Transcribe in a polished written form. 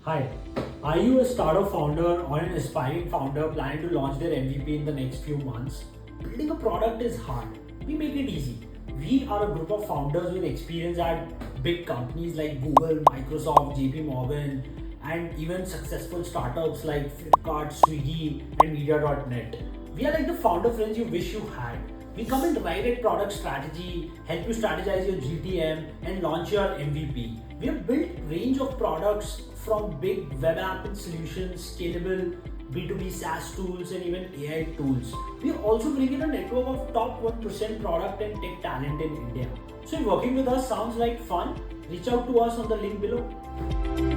Hi, are you a startup founder or an aspiring founder planning to launch their MVP in the next few months? Building a product is hard. We make it easy. We are a group of founders with experience at big companies like Google, Microsoft, JP Morgan, and even successful startups like Flipkart, Swiggy, and Media.net. We are like the founder friends you wish you had. We come and write a product strategy, help you strategize your GTM, and launch your MVP. We have built range of products from big web app and solutions, scalable B2B SaaS tools, and even AI tools. We are also bringing a network of top 1% product and tech talent in India. So if working with us sounds like fun, reach out to us on the link below.